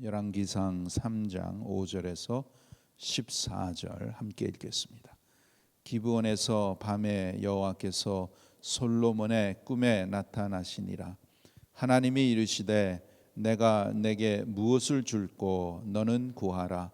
열왕기상 3장 5절에서 14절 함께 읽겠습니다. 기브온에서 밤에 여호와께서 솔로몬의 꿈에 나타나시니라. 하나님이 이르시되 내가 내게 무엇을 줄꼬 너는 구하라.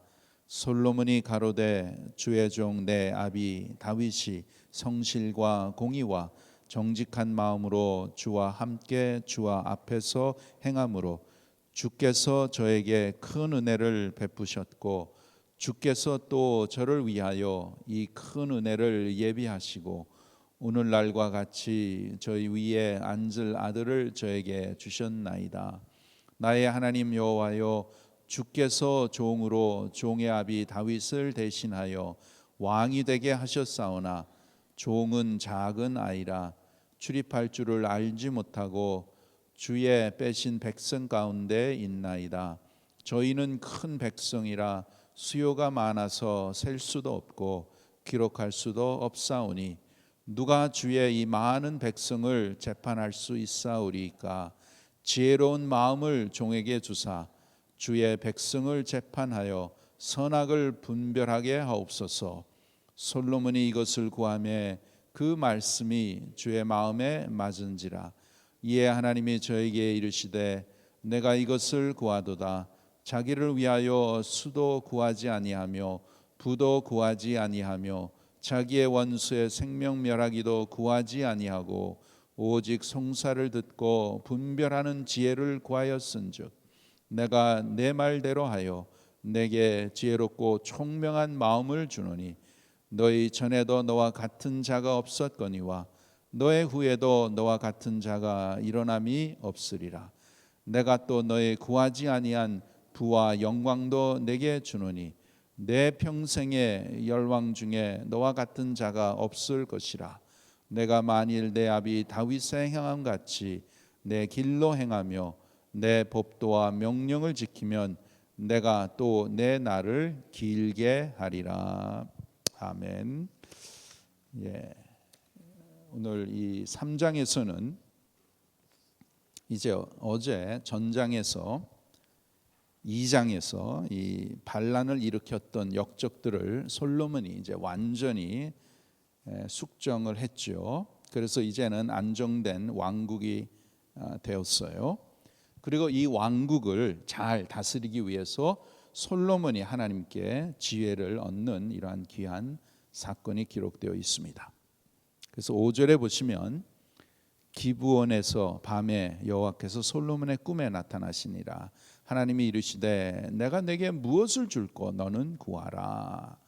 솔로몬이 가로되 주의 종 내 아비 다윗이 성실과 공의와 정직한 마음으로 주와 함께 주와 앞에서 행함으로 주께서 저에게 큰 은혜를 베푸셨고 주께서 또 저를 위하여 이 큰 은혜를 예비하시고 오늘날과 같이 저희 위에 앉을 아들을 저에게 주셨나이다. 나의 하나님 여호와여, 주께서 종으로 종의 아비 다윗을 대신하여 왕이 되게 하셨사오나 종은 작은 아이라 출입할 줄을 알지 못하고 주의 빼신 백성 가운데 있나이다. 저희는 큰 백성이라 수요가 많아서 셀 수도 없고 기록할 수도 없사오니 누가 주의 이 많은 백성을 재판할 수 있사오리까? 지혜로운 마음을 종에게 주사 주의 백성을 재판하여 선악을 분별하게 하옵소서. 솔로몬이 이것을 구하매 그 말씀이 주의 마음에 맞은지라. 이에 하나님이 저에게 이르시되 내가 이것을 구하도다. 자기를 위하여 수도 구하지 아니하며 부도 구하지 아니하며 자기의 원수의 생명 멸하기도 구하지 아니하고 오직 송사를 듣고 분별하는 지혜를 구하였은즉 내가 내 말대로 하여 내게 지혜롭고 총명한 마음을 주노니 너희 전에도 너와 같은 자가 없었거니와 너의 후에도 너와 같은 자가 일어남이 없으리라. 내가 또 너의 구하지 아니한 부와 영광도 내게 주노니 내 평생의 열왕 중에 너와 같은 자가 없을 것이라. 내가 만일 내 아비 다윗의 행함 같이 내 길로 행하며 내 법도와 명령을 지키면 내가 또 내 날을 길게 하리라. 아멘. 오늘 이 3장에서는 이제 어제 전장에서 2장에서 이 반란을 일으켰던 역적들을 솔로몬이 이제 완전히 숙정을 했죠. 그래서 이제는 안정된 왕국이 되었어요. 그리고 이 왕국을 잘 다스리기 위해서 솔로몬이 하나님께 지혜를 얻는 이러한 귀한 사건이 기록되어 있습니다. 그래서 5절에 보시면 기브온에서 밤에 여호와께서 솔로몬의 꿈에 나타나시니라. 하나님이 이르시되 내가 내게 무엇을 줄꼬 너는 구하라.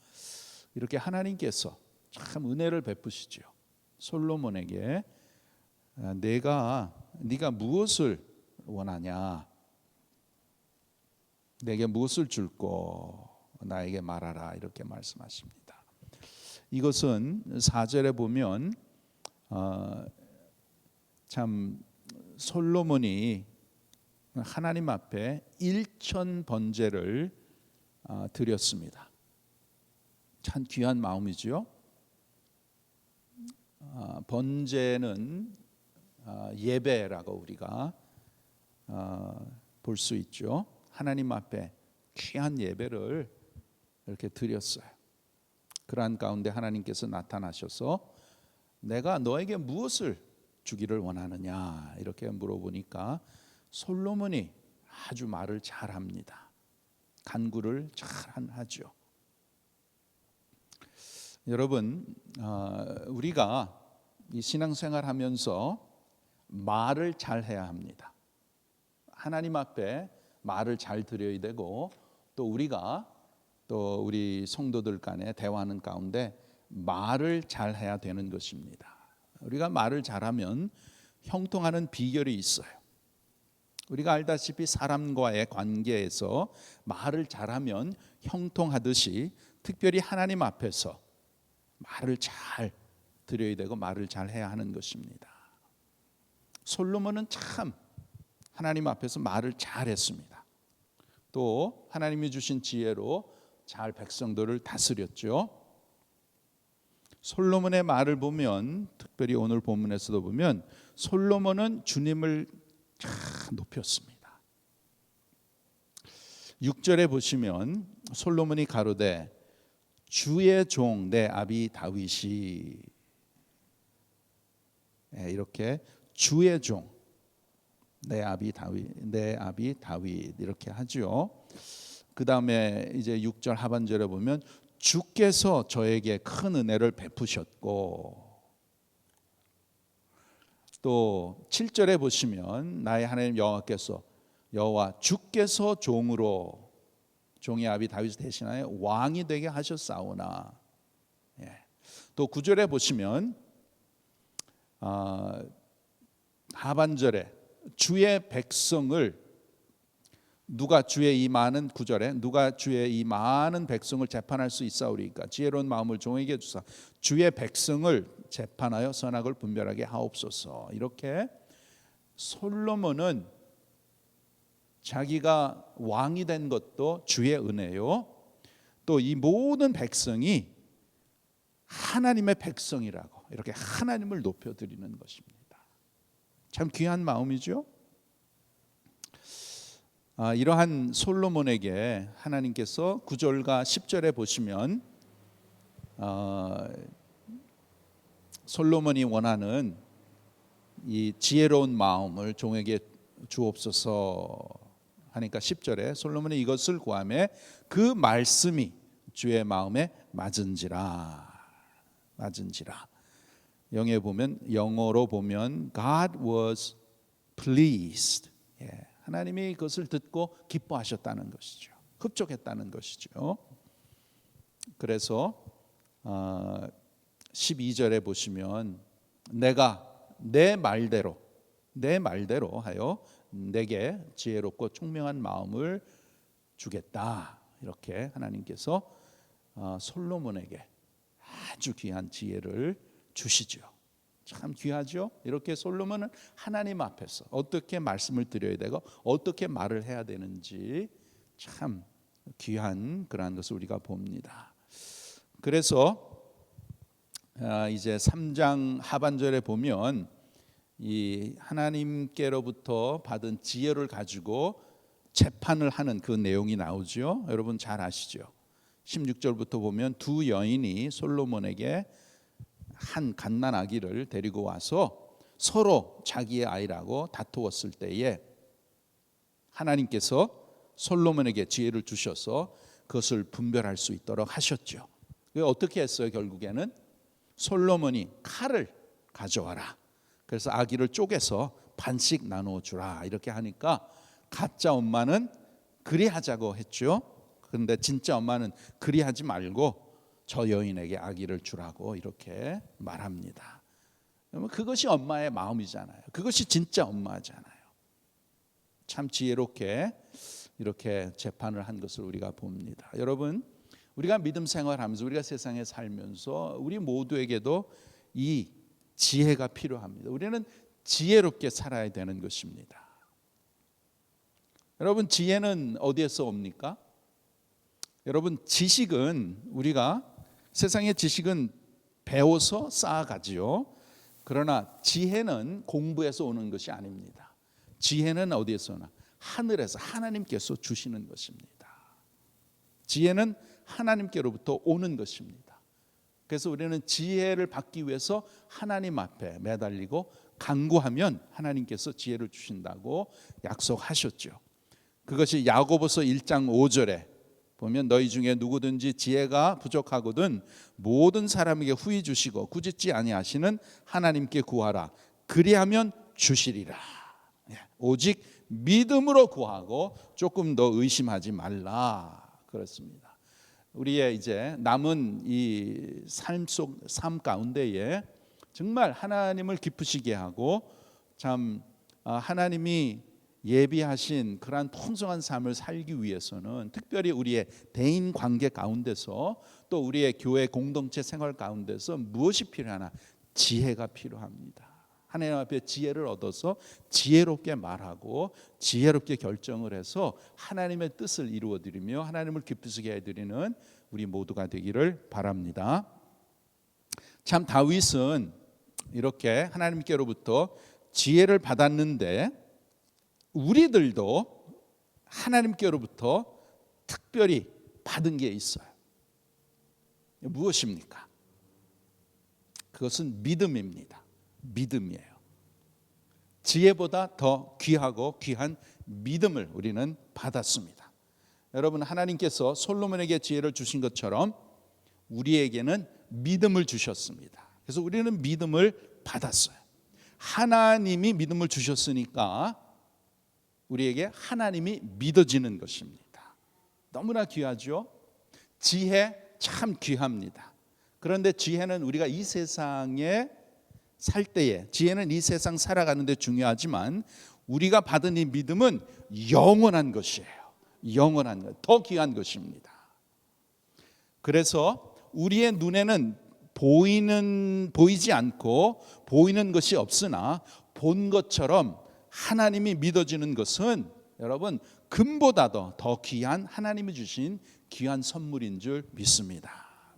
이렇게 하나님께서 참 은혜를 베푸시죠. 솔로몬에게 네가 무엇을 원하냐, 내게 무엇을 줄꼬 나에게 말하라 이렇게 말씀하십니다. 이것은 4절에 보면 참 솔로몬이 하나님 앞에 1천 번제를 드렸습니다. 참 귀한 마음이죠. 번제는 예배라고 우리가 볼 수 있죠. 하나님 앞에 귀한 예배를 이렇게 드렸어요. 그러한 가운데 하나님께서 나타나셔서 내가 너에게 무엇을 주기를 원하느냐 이렇게 물어보니까 솔로몬이 아주 말을 잘합니다. 간구를 잘하죠. 여러분, 우리가 이 신앙생활하면서 말을 잘해야 합니다. 하나님 앞에 말을 잘 드려야 되고 또 우리가 또 우리 성도들 간에 대화하는 가운데 말을 잘해야 되는 것입니다. 우리가 말을 잘하면 형통하는 비결이 있어요. 우리가 알다시피 사람과의 관계에서 말을 잘하면 형통하듯이 특별히 하나님 앞에서 말을 잘 드려야 되고 말을 잘해야 하는 것입니다. 솔로몬은 참 하나님 앞에서 말을 잘했습니다. 또 하나님이 주신 지혜로 잘 백성들을 다스렸죠. 솔로몬의 말을 보면 특별히 오늘 본문에서도 보면 솔로몬은 주님을 참 높였습니다. 6절에 보시면 솔로몬이 가로되 주의 종 내 아비 다윗이, 이렇게 주의 종 내 아비 다윗 이렇게 하죠. 그 다음에 이제 6절 하반절에 보면 주께서 저에게 큰 은혜를 베푸셨고, 또 7절에 보시면 나의 하나님 여호와 주께서 종의 아비 다윗을 대신하여 왕이 되게 하셨사오나. 또 9절에 보시면 하반절에 주의 백성을 누가 주의 이 많은 백성을 재판할 수 있사오리까 지혜로운 마음을 종에게 주사 주의 백성을 재판하여 선악을 분별하게 하옵소서. 이렇게 솔로몬은 자기가 왕이 된 것도 주의 은혜요, 또 이 모든 백성이 하나님의 백성이라고 이렇게 하나님을 높여드리는 것입니다. 참 귀한 마음이죠. 이러한 솔로몬에게 하나님께서 9절과 10절에 보시면 솔로몬이 원하는 이 지혜로운 마음을 종에게 주옵소서 하니까 10절에 솔로몬이 이것을 구하매 그 말씀이 주의 마음에 맞은지라. 영어로 보면 God was pleased. 하나님이 그것을 듣고 기뻐하셨다는 것이죠. 흡족했다는 것이죠. 그래서 12절에 보시면 내가 내 말대로 하여 내게 지혜롭고 총명한 마음을 주겠다. 이렇게 하나님께서 솔로몬에게 아주 귀한 지혜를 주시죠. 참 귀하죠. 이렇게 솔로몬은 하나님 앞에서 어떻게 말씀을 드려야 되고 어떻게 말을 해야 되는지 참 귀한 그러한 것을 우리가 봅니다. 그래서 이제 3장 하반절에 보면 이 하나님께로부터 받은 지혜를 가지고 재판을 하는 그 내용이 나오죠. 여러분 잘 아시죠. 16절부터 보면 두 여인이 솔로몬에게 한 갓난 아기를 데리고 와서 서로 자기의 아이라고 다투었을 때에 하나님께서 솔로몬에게 지혜를 주셔서 그것을 분별할 수 있도록 하셨죠. 어떻게 했어요? 결국에는 솔로몬이 칼을 가져와라. 그래서 아기를 쪼개서 반씩 나누어 주라. 이렇게 하니까 가짜 엄마는 그리하자고 했죠. 그런데 진짜 엄마는 그리하지 말고 저 여인에게 아기를 주라고 이렇게 말합니다. 그것이 엄마의 마음이잖아요. 그것이 진짜 엄마잖아요. 참 지혜롭게 이렇게 재판을 한 것을 우리가 봅니다. 여러분, 우리가 믿음 생활하면서 우리가 세상에 살면서 우리 모두에게도 이 지혜가 필요합니다. 우리는 지혜롭게 살아야 되는 것입니다. 여러분, 지혜는 어디에서 옵니까? 여러분, 지식은 우리가 세상의 지식은 배워서 쌓아가지요. 그러나 지혜는 공부에서 오는 것이 아닙니다. 지혜는 어디에서 오나? 하늘에서 하나님께서 주시는 것입니다. 지혜는 하나님께로부터 오는 것입니다. 그래서 우리는 지혜를 받기 위해서 하나님 앞에 매달리고 간구하면 하나님께서 지혜를 주신다고 약속하셨죠. 그것이 야고보서 1장 5절에 보면 너희 중에 누구든지 지혜가 부족하거든 모든 사람에게 후히 주시고 꾸짖지 아니하시는 하나님께 구하라. 그리하면 주시리라. 오직 믿음으로 구하고 조금 더 의심하지 말라. 그렇습니다. 우리의 이제 남은 이 삶 가운데에 정말 하나님을 기쁘시게 하고 참 하나님이 예비하신 그러한 풍성한 삶을 살기 위해서는 특별히 우리의 대인 관계 가운데서 또 우리의 교회 공동체 생활 가운데서 무엇이 필요하나? 지혜가 필요합니다. 하나님 앞에 지혜를 얻어서 지혜롭게 말하고 지혜롭게 결정을 해서 하나님의 뜻을 이루어드리며 하나님을 기쁘시게 해드리는 우리 모두가 되기를 바랍니다. 참 다윗은 이렇게 하나님께로부터 지혜를 받았는데 우리들도 하나님께로부터 특별히 받은 게 있어요. 무엇입니까? 그것은 믿음입니다. 믿음이에요. 지혜보다 더 귀하고 귀한 믿음을 우리는 받았습니다. 여러분, 하나님께서 솔로몬에게 지혜를 주신 것처럼 우리에게는 믿음을 주셨습니다. 그래서 우리는 믿음을 받았어요. 하나님이 믿음을 주셨으니까 우리에게 하나님이 믿어지는 것입니다. 너무나 귀하죠? 지혜 참 귀합니다. 그런데 지혜는 우리가 이 세상에 살 때에, 지혜는 이 세상 살아가는 데 중요하지만 우리가 받은 이 믿음은 영원한 것이에요. 영원한 것, 더 귀한 것입니다. 그래서 우리의 눈에는 보이지 않고 보이는 것이 없으나 본 것처럼 하나님이 믿어지는 것은 여러분 금보다도 더 귀한 하나님이 주신 귀한 선물인 줄 믿습니다.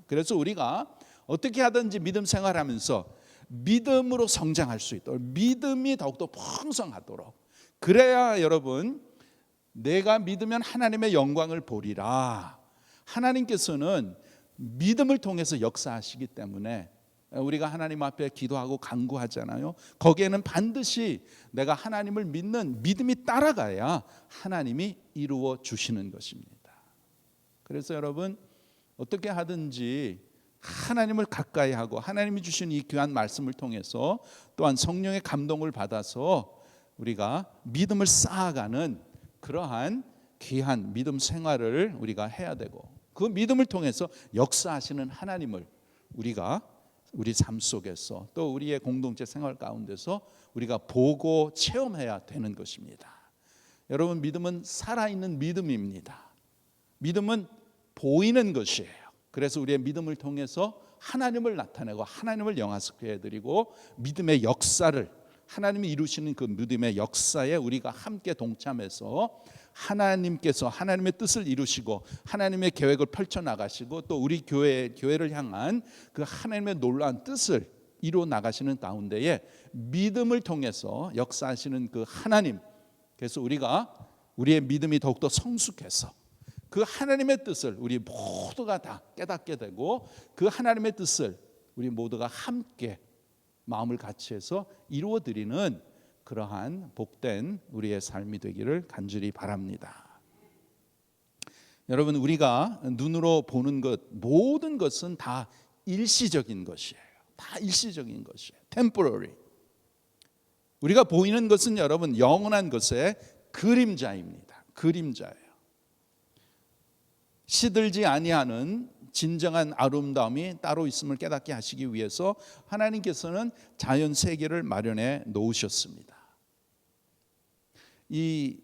그래서 우리가 어떻게 하든지 믿음 생활하면서 믿음으로 성장할 수 있도록, 믿음이 더욱더 풍성하도록, 그래야 여러분 내가 믿으면 하나님의 영광을 보리라. 하나님께서는 믿음을 통해서 역사하시기 때문에 우리가 하나님 앞에 기도하고 간구하잖아요. 거기에는 반드시 내가 하나님을 믿는 믿음이 따라가야 하나님이 이루어 주시는 것입니다. 그래서 여러분 어떻게 하든지 하나님을 가까이 하고 하나님이 주신 이 귀한 말씀을 통해서 또한 성령의 감동을 받아서 우리가 믿음을 쌓아가는 그러한 귀한 믿음 생활을 우리가 해야 되고, 그 믿음을 통해서 역사하시는 하나님을 우리가 우리 삶 속에서 또 우리의 공동체 생활 가운데서 우리가 보고 체험해야 되는 것입니다. 여러분, 믿음은 살아있는 믿음입니다. 믿음은 보이는 것이에요. 그래서 우리의 믿음을 통해서 하나님을 나타내고 하나님을 영화롭게 해드리고 믿음의 역사를, 하나님이 이루시는 그 믿음의 역사에 우리가 함께 동참해서 하나님께서 하나님의 뜻을 이루시고 하나님의 계획을 펼쳐나가시고 또 우리 교회를 향한 그 하나님의 놀라운 뜻을 이루어 나가시는 가운데에 믿음을 통해서 역사하시는 그 하나님, 그래서 우리가 우리의 믿음이 더욱더 성숙해서 그 하나님의 뜻을 우리 모두가 다 깨닫게 되고 그 하나님의 뜻을 우리 모두가 함께 마음을 같이 해서 이루어드리는 그러한 복된 우리의 삶이 되기를 간절히 바랍니다. 여러분, 우리가 눈으로 보는 것 모든 것은 다 일시적인 것이에요. 다 일시적인 것이에요. temporary. 우리가 보이는 것은 여러분 영원한 것의 그림자입니다. 그림자예요. 시들지 아니하는 진정한 아름다움이 따로 있음을 깨닫게 하시기 위해서 하나님께서는 자연 세계를 마련해 놓으셨습니다. 이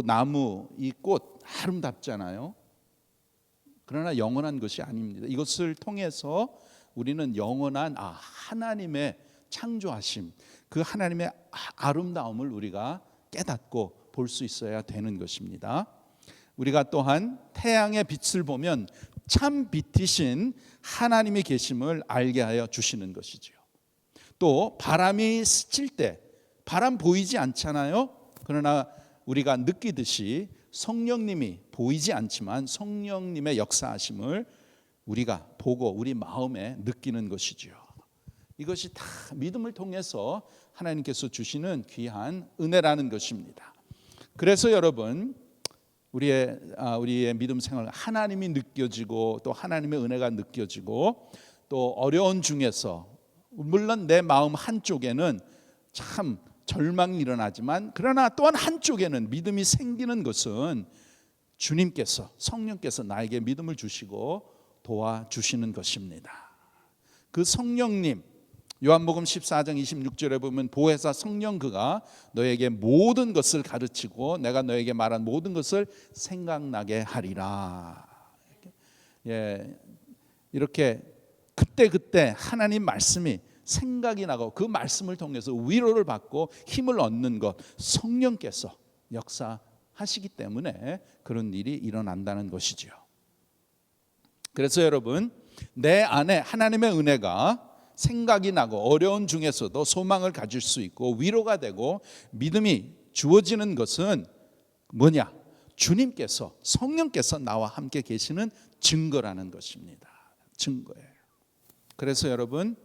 나무, 이 꽃 아름답잖아요. 그러나 영원한 것이 아닙니다. 이것을 통해서 우리는 영원한 하나님의 창조하심, 그 하나님의 아름다움을 우리가 깨닫고 볼 수 있어야 되는 것입니다. 우리가 또한 태양의 빛을 보면 참 빛이신 하나님이 계심을 알게 하여 주시는 것이죠. 또 바람이 스칠 때 바람 보이지 않잖아요. 그러나 우리가 느끼듯이 성령님이 보이지 않지만 성령님의 역사하심을 우리가 보고 우리 마음에 느끼는 것이죠. 이것이 다 믿음을 통해서 하나님께서 주시는 귀한 은혜라는 것입니다. 그래서 여러분 우리의 믿음 생활, 하나님이 느껴지고 또 하나님의 은혜가 느껴지고 또 어려운 중에서 물론 내 마음 한쪽에는 참 절망이 일어나지만 그러나 또한 한쪽에는 믿음이 생기는 것은 주님께서, 성령께서 나에게 믿음을 주시고 도와주시는 것입니다. 그 성령님, 요한복음 14장 26절에 보면 보혜사 성령 그가 너에게 모든 것을 가르치고 내가 너에게 말한 모든 것을 생각나게 하리라. 이렇게 그때 하나님 말씀이 생각이 나고 그 말씀을 통해서 위로를 받고 힘을 얻는 것, 성령께서 역사하시기 때문에 그런 일이 일어난다는 것이죠. 그래서 여러분, 내 안에 하나님의 은혜가 생각이 나고 어려운 중에서도 소망을 가질 수 있고 위로가 되고 믿음이 주어지는 것은 뭐냐? 주님께서, 성령께서 나와 함께 계시는 증거라는 것입니다. 증거예요. 그래서 여러분,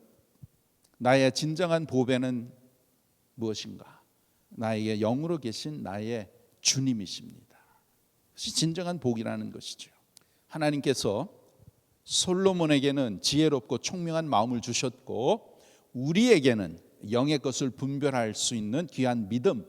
나의 진정한 보배는 무엇인가? 나에게 영으로 계신 나의 주님이십니다. 그것이 진정한 복이라는 것이죠. 하나님께서 솔로몬에게는 지혜롭고 총명한 마음을 주셨고, 우리에게는 영의 것을 분별할 수 있는 귀한 믿음,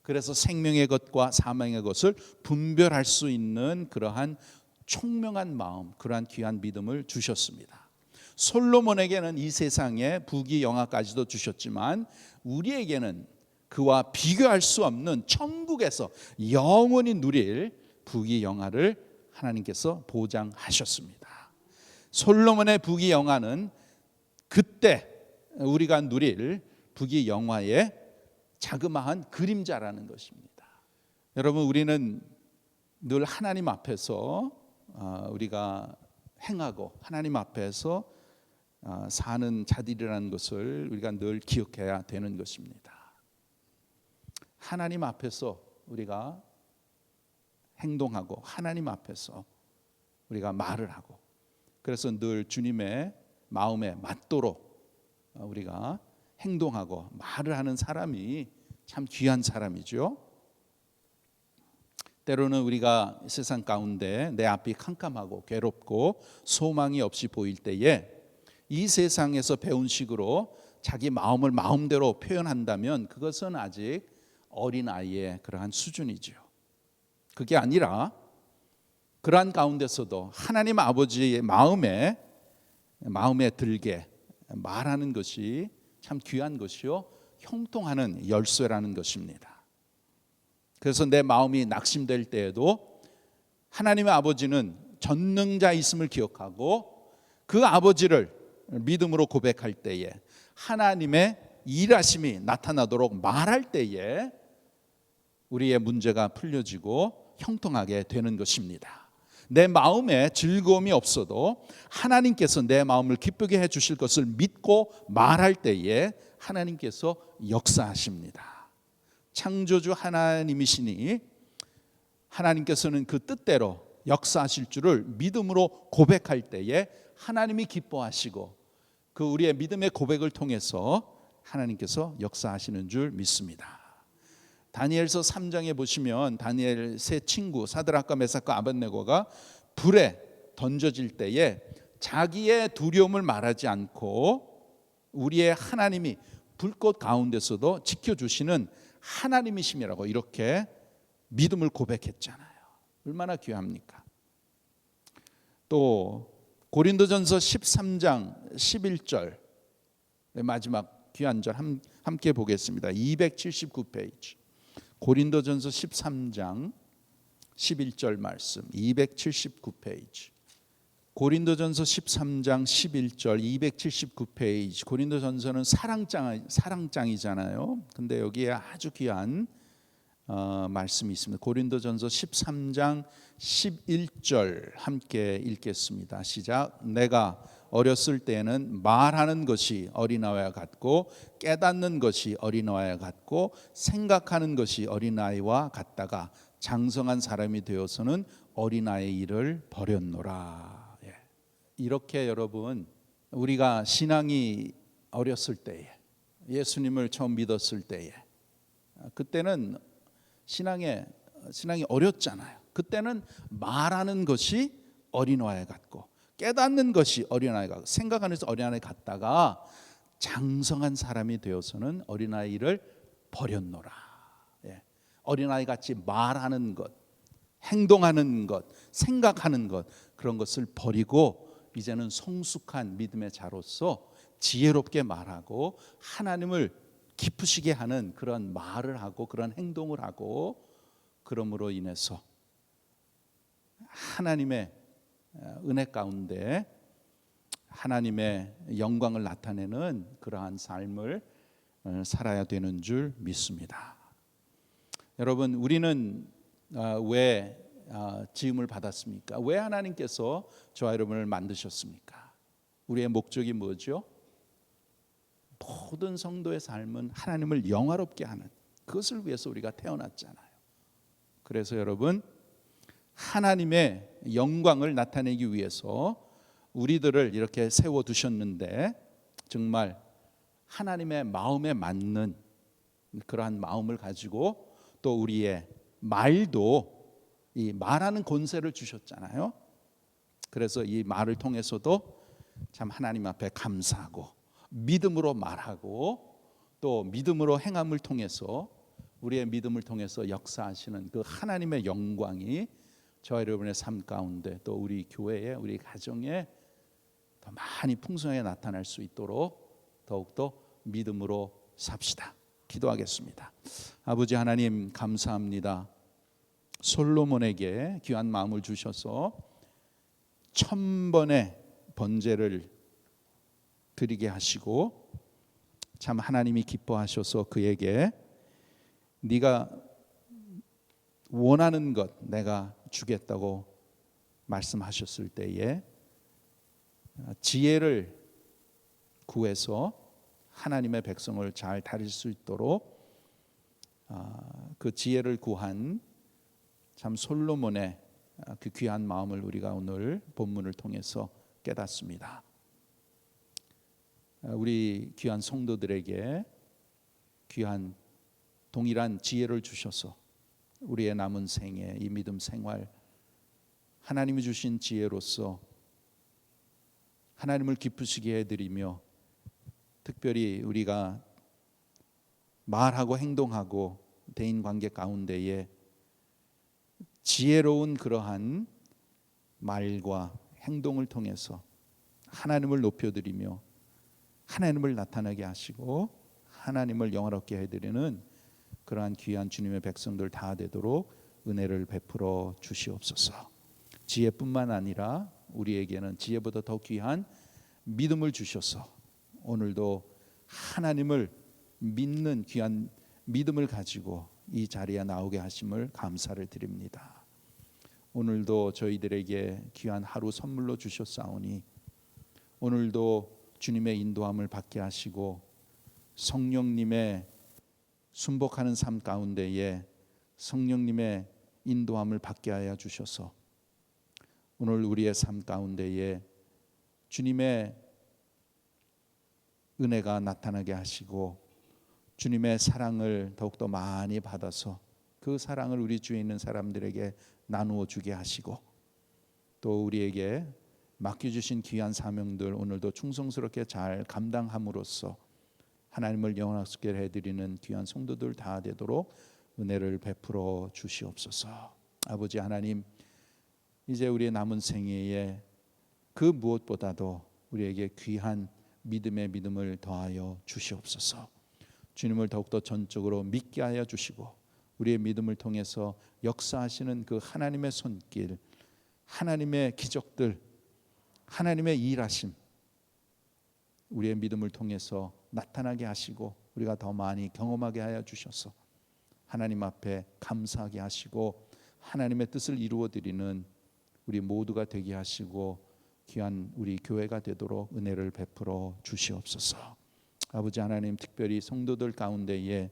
그래서 생명의 것과 사망의 것을 분별할 수 있는 그러한 총명한 마음, 그러한 귀한 믿음을 주셨습니다. 솔로몬에게는 이 세상의 부귀영화까지도 주셨지만, 우리에게는 그와 비교할 수 없는 천국에서 영원히 누릴 부귀영화를 하나님께서 보장하셨습니다. 솔로몬의 부귀영화는 그때 우리가 누릴 부귀영화의 자그마한 그림자라는 것입니다. 여러분, 우리는 늘 하나님 앞에서 우리가 행하고 하나님 앞에서 사는 자들이라는 것을 우리가 늘 기억해야 되는 것입니다. 하나님 앞에서 우리가 행동하고 하나님 앞에서 우리가 말을 하고, 그래서 늘 주님의 마음에 맞도록 우리가 행동하고 말을 하는 사람이 참 귀한 사람이죠. 때로는 우리가 세상 가운데 내 앞이 캄캄하고 괴롭고 소망이 없이 보일 때에 이 세상에서 배운 식으로 자기 마음을 마음대로 표현한다면 그것은 아직 어린아이의 그러한 수준이죠. 그게 아니라 그러한 가운데서도 하나님 아버지의 마음에 들게 말하는 것이 참 귀한 것이요, 형통하는 열쇠라는 것입니다. 그래서 내 마음이 낙심될 때에도 하나님의 아버지는 전능자이심을 기억하고 그 아버지를 믿음으로 고백할 때에 하나님의 일하심이 나타나도록 말할 때에 우리의 문제가 풀려지고 형통하게 되는 것입니다. 내 마음에 즐거움이 없어도 하나님께서 내 마음을 기쁘게 해주실 것을 믿고 말할 때에 하나님께서 역사하십니다. 창조주 하나님이시니 하나님께서는 그 뜻대로 역사하실 줄을 믿음으로 고백할 때에 하나님이 기뻐하시고, 그 우리의 믿음의 고백을 통해서 하나님께서 역사하시는 줄 믿습니다. 다니엘서 3장에 보시면 다니엘 세 친구 사드락과 메삭과 아벳네고가 불에 던져질 때에 자기의 두려움을 말하지 않고 우리의 하나님이 불꽃 가운데서도 지켜주시는 하나님이심이라고 이렇게 믿음을 고백했잖아요. 얼마나 귀합니까? 또 고린도전서 13장 11절 마지막 귀한 절 함께 보겠습니다. 279페이지 고린도전서 13장 11절 말씀 279페이지 고린도전서 13장 11절 279페이지 고린도전서는 사랑장이잖아요. 근데 여기에 아주 귀한 말씀이 있습니다. 고린도전서 13장 11절 함께 읽겠습니다. 시작. 내가 어렸을 때는 말하는 것이 어린아이와 같고 깨닫는 것이 어린아이와 같고 생각하는 것이 어린아이와 같다가 장성한 사람이 되어서는 어린아이의 일을 버렸노라. 이렇게 여러분, 우리가 신앙이 어렸을 때에, 예수님을 처음 믿었을 때에, 그때는 신앙이 어렸잖아요. 그때는 말하는 것이 어린아이 같고 깨닫는 것이 어린아이 같고 생각하는 것이 어린아이 같다가 장성한 사람이 되어서는 어린아이 일을 버렸노라. 어린아이 같이 말하는 것, 행동하는 것, 생각하는 것, 그런 것을 버리고 이제는 성숙한 믿음의 자로서 지혜롭게 말하고 하나님을 기쁘시게 하는 그런 말을 하고 그런 행동을 하고, 그러므로 인해서 하나님의 은혜 가운데 하나님의 영광을 나타내는 그러한 삶을 살아야 되는 줄 믿습니다. 여러분, 우리는 왜 지음을 받았습니까? 왜 하나님께서 저와 여러분을 만드셨습니까? 우리의 목적이 뭐죠? 모든 성도의 삶은 하나님을 영화롭게 하는, 그것을 위해서 우리가 태어났잖아요. 그래서 여러분, 하나님의 영광을 나타내기 위해서 우리들을 이렇게 세워두셨는데 정말 하나님의 마음에 맞는 그러한 마음을 가지고 또 우리의 말도 이 말하는 권세를 주셨잖아요. 그래서 이 말을 통해서도 참 하나님 앞에 감사하고 믿음으로 말하고 또 믿음으로 행함을 통해서 우리의 믿음을 통해서 역사하시는 그 하나님의 영광이 저와 여러분의 삶 가운데 또 우리 교회에 우리 가정에 더 많이 풍성하게 나타날 수 있도록 더욱더 믿음으로 삽시다. 기도하겠습니다. 아버지 하나님 감사합니다. 솔로몬에게 귀한 마음을 주셔서 1000번의 번제를 드리게 하시고 참 하나님이 기뻐하셔서 그에게 네가 원하는 것 내가 주겠다고 말씀하셨을 때에 지혜를 구해서 하나님의 백성을 잘 다릴 수 있도록 그 지혜를 구한 참 솔로몬의 그 귀한 마음을 우리가 오늘 본문을 통해서 깨닫습니다. 우리 귀한 성도들에게 귀한 동일한 지혜를 주셔서 우리의 남은 생애 이 믿음 생활 하나님이 주신 지혜로서 하나님을 기쁘시게 해드리며 특별히 우리가 말하고 행동하고 대인관계 가운데에 지혜로운 그러한 말과 행동을 통해서 하나님을 높여드리며 하나님을 나타나게 하시고 하나님을 영화롭게 해드리는 그러한 귀한 주님의 백성들 다 되도록 은혜를 베풀어 주시옵소서. 지혜뿐만 아니라 우리에게는 지혜보다 더 귀한 믿음을 주셔서 오늘도 하나님을 믿는 귀한 믿음을 가지고 이 자리에 나오게 하심을 감사를 드립니다. 오늘도 저희들에게 귀한 하루 선물로 주셨사오니 오늘도 주님의 인도함을 받게 하시고 성령님의 순복하는 삶 가운데에 성령님의 인도함을 받게 하여 주셔서 오늘 우리의 삶 가운데에 주님의 은혜가 나타나게 하시고 주님의 사랑을 더욱더 많이 받아서 그 사랑을 우리 주위에 있는 사람들에게 나누어 주게 하시고 또 우리에게 맡겨주신 귀한 사명들 오늘도 충성스럽게 잘 감당함으로써 하나님을 영원하게 해드리는 귀한 성도들 다 되도록 은혜를 베풀어 주시옵소서. 아버지 하나님 이제 우리의 남은 생애에 그 무엇보다도 우리에게 귀한 믿음의 믿음을 더하여 주시옵소서. 주님을 더욱더 전적으로 믿게 하여 주시고 우리의 믿음을 통해서 역사하시는 그 하나님의 손길 하나님의 기적들 하나님의 일하심 우리의 믿음을 통해서 나타나게 하시고 우리가 더 많이 경험하게 하여 주셔서 하나님 앞에 감사하게 하시고 하나님의 뜻을 이루어 드리는 우리 모두가 되게 하시고 귀한 우리 교회가 되도록 은혜를 베풀어 주시옵소서. 아버지 하나님 특별히 성도들 가운데에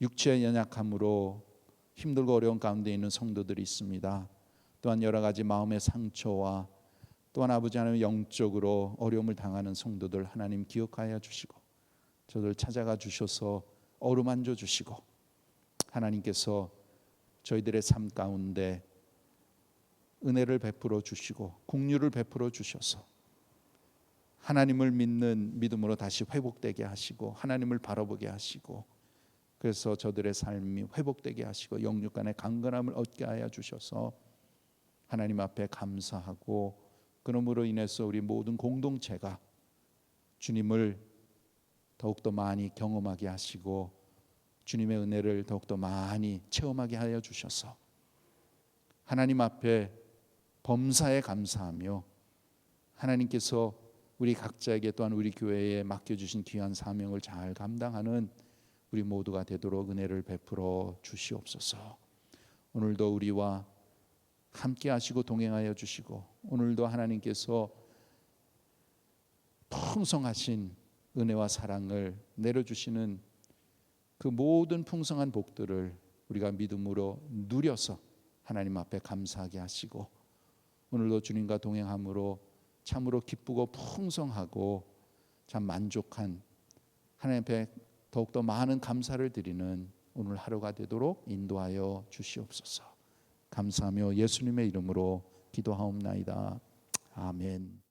육체의 연약함으로 힘들고 어려운 가운데 있는 성도들이 있습니다. 또한 여러 가지 마음의 상처와 또한 아버지 하나님 영적으로 어려움을 당하는 성도들 하나님 기억하여 주시고 저들 찾아가 주셔서 어루만져 주시고 하나님께서 저희들의 삶 가운데 은혜를 베풀어 주시고 긍휼을 베풀어 주셔서 하나님을 믿는 믿음으로 다시 회복되게 하시고 하나님을 바라보게 하시고 그래서 저들의 삶이 회복되게 하시고 영육 간의 강건함을 얻게 하여 주셔서 하나님 앞에 감사하고 그러므로 인해서 우리 모든 공동체가 주님을 더욱더 많이 경험하게 하시고 주님의 은혜를 더욱더 많이 체험하게 하여 주셔서 하나님 앞에 범사에 감사하며 하나님께서 우리 각자에게 또한 우리 교회에 맡겨주신 귀한 사명을 잘 감당하는 우리 모두가 되도록 은혜를 베풀어 주시옵소서. 오늘도 우리와 함께 하시고 동행하여 주시고 오늘도 하나님께서 풍성하신 은혜와 사랑을 내려주시는 그 모든 풍성한 복들을 우리가 믿음으로 누려서 하나님 앞에 감사하게 하시고 오늘도 주님과 동행함으로 참으로 기쁘고 풍성하고 참 만족한 하나님 앞에 더욱더 많은 감사를 드리는 오늘 하루가 되도록 인도하여 주시옵소서. 감사하며 예수님의 이름으로 기도하옵나이다. 아멘.